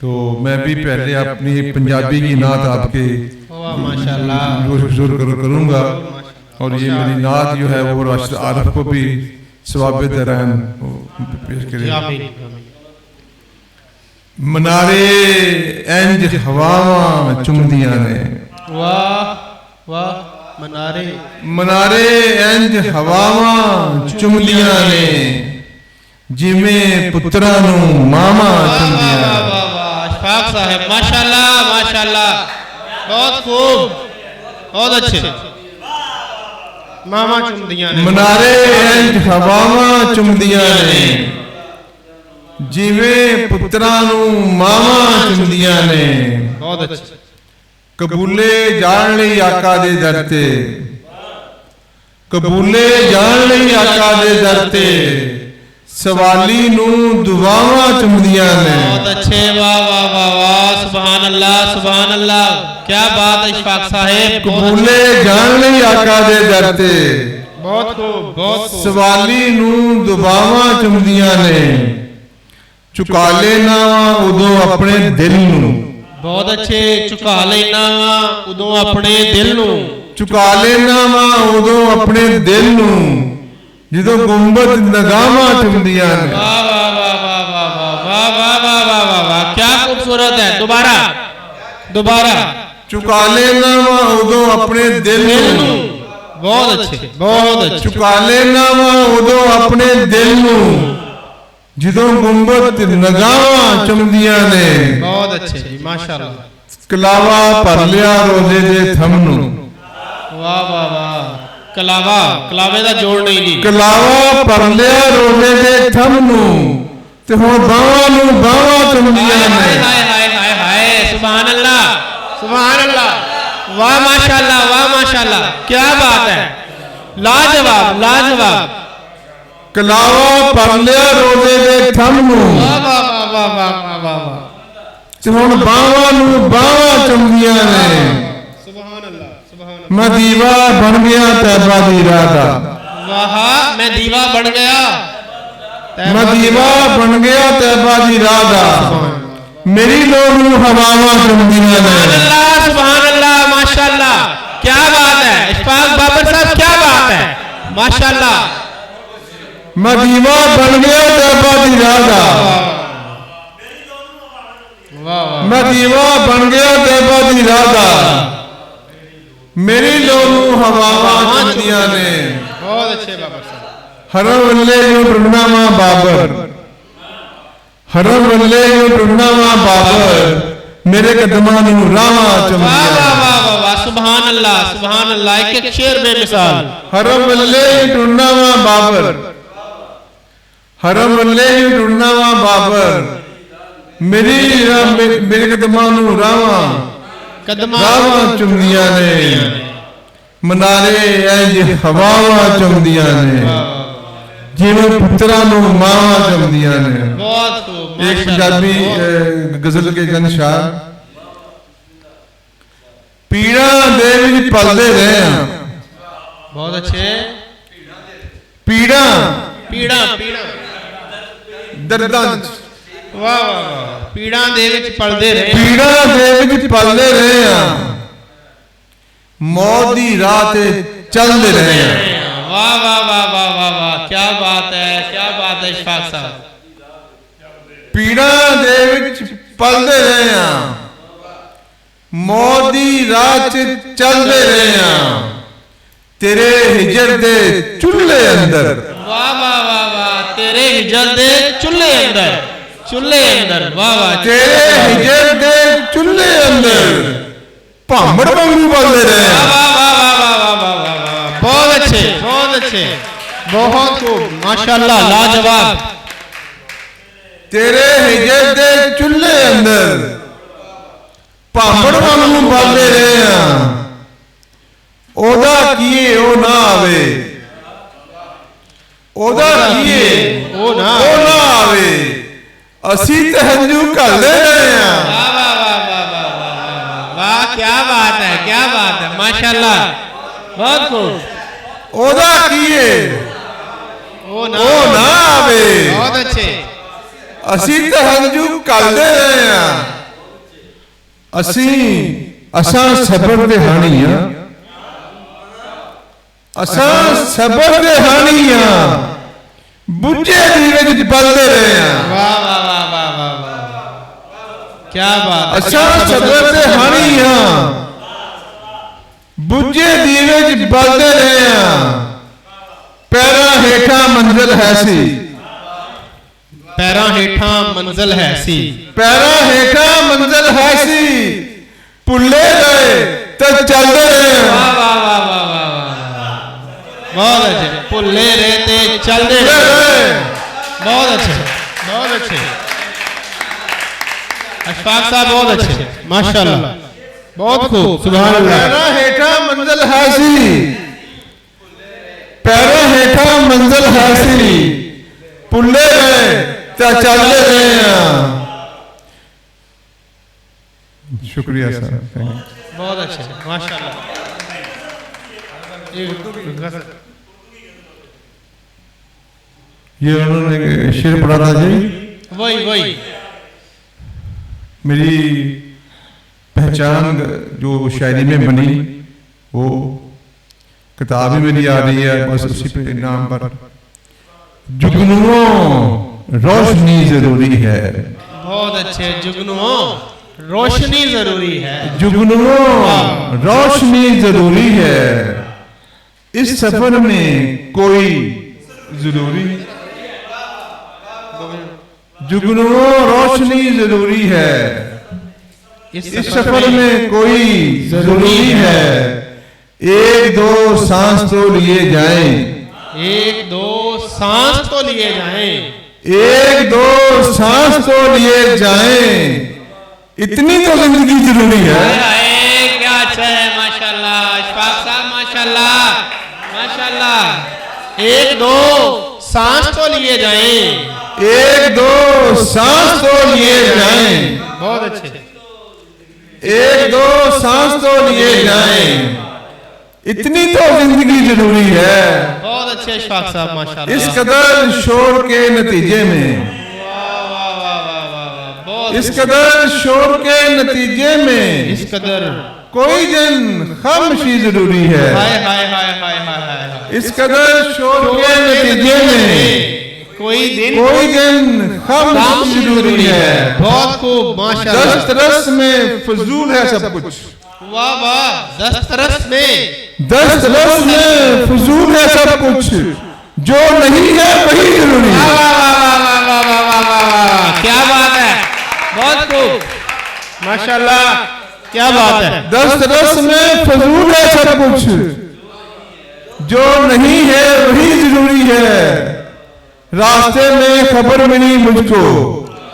तो मैं भी पहले अपनी पंजाबी की नात आपके जोर करूँगा और ये मेरी नात जो है वो राशिद आरफ को भी सवाब दरहन पेश करें। मनारे इंज हवावां चुमदियां ने, वाह वाह, मनारे मनारे इंज हवावां चुमदियां ने, जिमें पुत्रां नूं मावां चुमदियां। अशफाक साहब माशाल्लाह माशाल्लाह, बहुत खूब, बहुत अच्छे। मामा चुमदियां ने, मनारे इंज हवावां चुमदियां ने, जिवें पुत्रां नूं मावां चुमदियां ने। बहुत अच्छे। कबूले जान लई आका दे दर ते, कबूले जान लई आका दे दर ते, सवाली नूं दुआवां चुमदियां ने। बहुत अच्छे, वाह वाह वाह वाह, सुभान अल्लाह सुभान अल्लाह, क्या बात है इशफाक साहब। कबूले जान लई आका दे दर ते, बहुत खूब बहुत खूब। सवाली नूं दुआवां चुमदियां ने, चुका लेना उदों अपने दिल नूं। बहुत अच्छे। चुका लेना उदों अपने दिल नूं, चुका लेना उदों अपने दिल नूं, जिदों गुंबद नगावां चुमदियां ने। वाह वाह वाह वाह वाह वाह वाह वाह वाह वाह वाह, क्या खूबसूरत है। दोबारा दोबारा। चुका लेना उदों अपने दिल नूं, बहुत अच्छे बहुत अच्छे। चुका लेना उदों अपने दिल नूं, जिदों गुंबद नगावां चुमदियां ने। बहुत अच्छे जी माशाल्लाह। कलावा भर लिया रोजे दे थम नूं। वाह वाह वाह, कलावा, कलावे दा जोड़ नहीं जी। कलावा भर लिया रोजे दे थम नूं, ते हुण बावां नूं बावां चुमदियां ने। हाय हाय हाय हाय, सुभान अल्लाह सुभान अल्लाह, वाह माशाल्लाह वाह माशाल्लाह, क्या बात है। लाजवाब लाजवाब। कलावा भर लिया रोजे दे थम नूं, वाह वाह वाह वाह वाह वाह वाह, ते हुण बावां नूं बावां चुमदियां ने। सुभान अल्लाह सुभान अल्लाह। मैं दीवा बन गया तैबा दी राह दा, वाह, मैं दीवा बन गया, मैं दीवा बन गया तैबा दी राह दा, मेरी लोग नूं हवावां चुमदियां ने। सुभान अल्लाह सुभान अल्लाह माशाल्लाह, क्या बात है इशफाक बाबर साहब, क्या बात है माशाल्लाह। मैं दीवा बन गया तैबा दी राह दा, मैं दीवा बन गया तैबा दी राह दा, मेरी लोग हवावां चुमदियां ने। बहुत अच्छे बाबर साहब। हर वल्ले यूं टुरना वा बाबर, हर वल्ले यूं टुरना वा बाबर, मेरे कदमां नूं रावां चुमदियां ने। वाह वाह वाह वाह, सुभान अल्लाह सुभान अल्लाह, एक एक शेर बेमिसाल। हर वल्ले यूं टुरना वा बाबर, हर वल्ले यूं टुरना वा बाबर, मेरे कदमां नूं रावां रावां चुमदियां ने। मनारे इंज हवावां चुमदियां ने, जिवें पुत्रां नूं मावां चुमदियां ने। बहुत खूब। एक पंजाबी गजल के गनशार, पीड़ा दे विच पलदे रहे हां। बहुत अच्छे। पीड़ा पीड़ा पीड़ा, दर्दां वाह वाह वाह, पीड़ा दे विच पलदे रहे, पीड़ा दे विच पलदे रहे हां, मौत दी राह ते चलदे रहे हां। वाह वाह वाह वाह वाह वाह, क्या बात है क्या बात है इशफाक साहब। पीड़ा दे विच पलदे रहे हां, मौत दी राह ते चलदे रहे हां, तेरे हिजर दे चुल्हे अंदर। वाह वाह वाह वाह, तेरे हिजर दे चुल्हे अंदर, चुल्हे अंदर, वाह वाह। तेरे हिजर दे चुल्हे अंदर, भामड़ वांगू बलदे रहे हां। वाह वाह वाह वाह वाह वाह वाह वाह, बहुत अच्छे बहुत अच्छे, बहुत खूब माशाल्लाह लाजवाब। तेरे हिजर दे चुल्हे अंदर, भामड़ वांगू बलदे रहे हां, ओदा कीए ओ ना आवे, ओदा कीए ओ ना आवे, असी ते हंजू घलदे रहे हां। वाह वाह वाह वाह वाह वाह वाह, क्या बात है क्या बात है माशाल्लाह, बहुत खूब। ओदा कीए ओ ना आवे, बहुत अच्छे। असी ते हंजू घलदे रहे हां, असां सबर दे हानी आ, असां सबर दे हानी आ, बुझे दीवे च बलदे रहे आ। वाह वाह वाह वाह वाह वाह, क्या बात। असां सबर दे हानी आ, बुझे दीवे च बलदे रहे आ। पैरां हेठां मंजिल है सी, पैरां हेठां मंजिल है सी, पैरां हेठां मंजिल है सी, भुल्ले गए तो चलते रहे। वाह वाह वाह वाह वाह वाह, बहुत अच्छे। भुल्ले रहते चलते रहे, बहुत अच्छे बहुत अच्छे। अशफाक साहब बहुत अच्छे, माशाल्लाह, बहुत खूब, सुभान अल्लाह। पैरां हेठां मंजिल है सी, पैरां हेठां मंजिल है सी, भुल्ले गए तो चलते रहे। शुक्रिया सर, बहुत अच्छे, माशाल्लाह। ये उन्होंने शेर पढ़ा था जी, वही वही मेरी पहचान जो शायरी में बनी वो किताब ही मेरी आ रही है, बस उसी पे नाम पर। जुगनुओं रोशनी जरूरी है, बहुत अच्छे। जुगनुओं रोशनी जरूरी है, जुगनुओं रोशनी जरूरी है, इस सफर में कोई जरूरी, जुगनुओं रोशनी जरूरी है, इस सफर में कोई जरूरी है। एक दो सांस तो लिए जाएं, एक दो सांस तो लिए जाएं, एक दो सांस तो लिए जाएं, इतनी तो जिंदगी जरूरी है। क्या अच्छा है, माशाल्लाह। अशफाक साहब माशाल्लाह माशाल्लाह। एक दो सांस तो लिए जाएं, एक दो सांस तो लिए जाएं, बहुत अच्छे। एक दो सांस तो लिए जाएं, इतनी तो जिंदगी जरूरी है। बहुत अच्छे अशफाक साहब माशाल्लाह। इस कदर शोर के नतीजे में, वाह वाह वाह वाह वाह, बहुत इस कदर शोर के नतीजे में इस कदर कोई दिन खामोशी जरूरी है। हाय हाय हाय हाय हाय हाय। इस कदर शोर के नतीजे में कोई दिन खामोशी जरूरी है। बहुत खूब, माशाल्लाह। दस्त रस में फजूल है सब कुछ, वाह वाह। दस्त रस में फजूल है सब कुछ, जो नहीं है वही जरूरी है। वाह वाह वाह वाह वाह वाह वाह वाह, क्या बात है, बहुत खूब, माशाल्लाह, क्या बात है। दस्त रस में फजूल है सब कुछ, जो नहीं है वही जरूरी है। रास्ते में खबर मिली मुझको,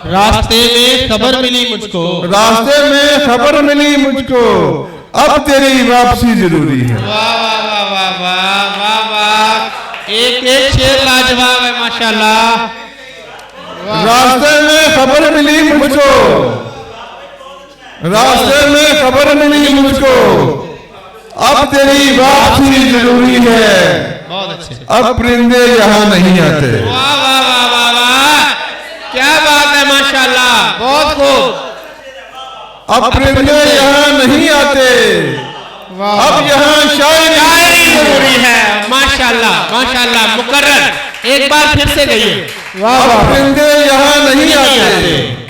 रास्ते में खबर मिली मुझको, रास्ते में खबर मिली मुझको, अब तेरी वापसी जरूरी है। वाह वाह वाह वाह वाह वाह वाह, एक एक शेर लाजवाब है, माशाल्लाह। रास्ते में खबर मिली मुझको, रास्ते में खबर मिली मुझको, अब तेरी वापसी जरूरी है। बहुत अच्छे, अब परिंदे यहाँ नहीं आते। वाह वाह वाह वाह वाह, क्या बात है, माशाल्लाह, बहुत खूब। अब परिंदे यहाँ नहीं आते, अब यहाँ शायरी जरूरी है, माशाल्लाह माशाल्लाह, मुकर्रर, एक बार फिर से कहिए। वाह, अब परिंदे यहाँ नहीं आते,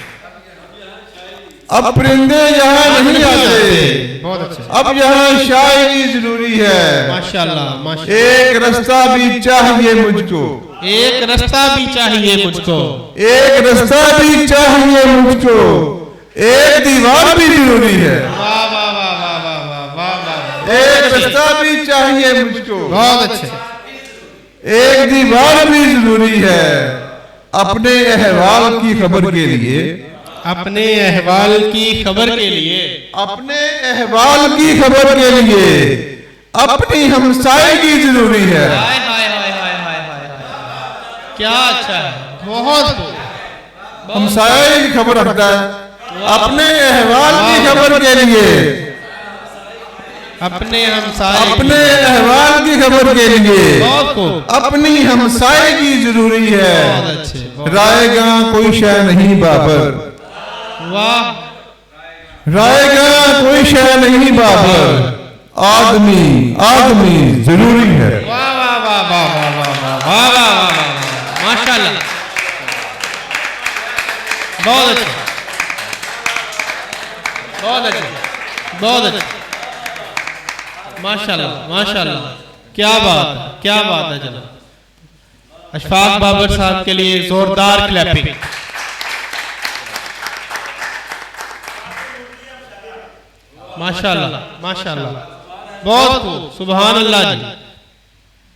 अब परिंदे यहाँ नहीं आते, बहुत अच्छे, अब यहाँ शायरी जरूरी है। माशाल्लाह माशाल्लाह। एक रास्ता भी चाहिए मुझको, एक रास्ता भी चाहिए मुझको, एक रास्ता भी चाहिए मुझको, एक दीवार भी जरूरी है। वाह वाह वाह वाह वाह वाह वाह वाह, एक रास्ता भी चाहिए मुझको, बहुत अच्छे, एक दीवार भी जरूरी है। अपने अहवाल की खबर के लिए, अपने अहवाल की खबर के लिए, अपने अहवाल की खबर के लिए अपनी हमसायगी जरूरी है। हाय हाय हाय हाय हाय हाय, क्या अच्छा है, बहुत खूब। हमसाये की खबर रखता है, अपने अहवाल की खबर के लिए, अपने हमसाये, अपने अहवाल की खबर के लिए बहुत खूब, अपनी हमसायगी जरूरी है। बहुत अच्छे, रायगा कोई शय नहीं बाबर, वाह रायगा कोई शय नहीं बाबर, आदमी आदमी जरूरी है। वाह वाह वाह वाह वाह वाह वाह वाह वाह वाह, माशाल्लाह, बहुत अच्छा, बहुत अच्छा, बहुत अच्छा, माशाल्लाह माशाल्लाह, क्या बात है जनाब। अशफाक बाबर साहब के लिए जोरदार क्लैपिंग। माशाल्लाह माशाल्लाह, बहुत खूब, सुभान अल्लाह जी।